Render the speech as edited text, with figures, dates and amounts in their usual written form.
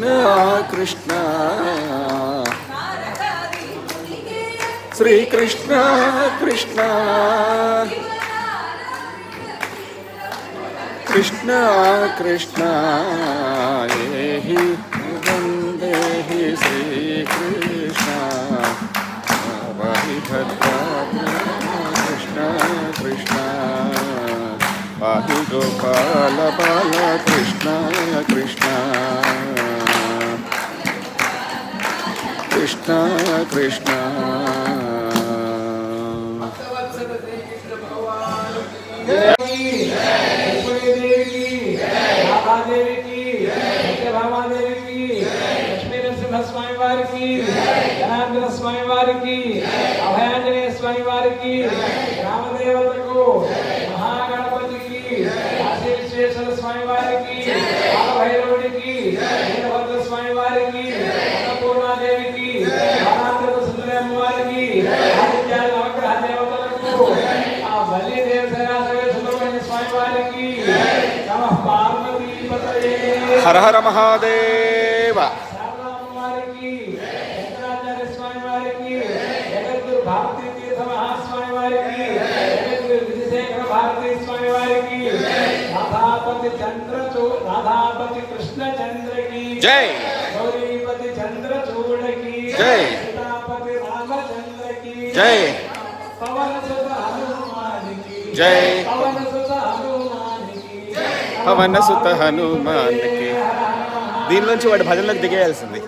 కృష్ణ కృష్ణ శ్రీ కృష్ణ కృష్ణ కృష్ణ కృష్ణ ఏహి వందే శ్రీకృష్ణ కృష్ణ కృష్ణ పాహి గోపాల బాల కృష్ణ కృష్ణ కృష్ణ కృష్ణ స్వామి వారికి, జనార్దన స్వామి వారికి, అభయాంజనేయ స్వామి వారికి, రామదేవతకు, మహాగణపతికి, కాశీ విశ్వేశ్వర స్వామి వారికి, బాలభైరవుడికి, వీరభద్ర స్వామి వారికి, అన్నపూర్ణాదేవికి, బాలాంతర సుందరమ్మ వారికి, ఆదిత్యాల నవగ్రహ దేవతలకు, ఆ బల్లి దేవసేనాసరి సుబ్రహ్మణ్య స్వామి వారికి, నమః పార్వతీపతయే. హర హర మహాదేవ. భారతీ తీర్థ మహాస్వామి వారికి, విజయశేఖర భారతీ స్వామి వారికి, రాధాపతి కృష్ణ చంద్రకి జై, గౌరీపతి చంద్రచూడకి జై, సీతాపతి రామచంద్రకి జై, పవనసుత హనుమానికి జై, పవనసుత హనుమానికి, పవనసుత హనుమానికి. దీనిలోంచి వాడి భజనలకు దిగేయాల్సింది.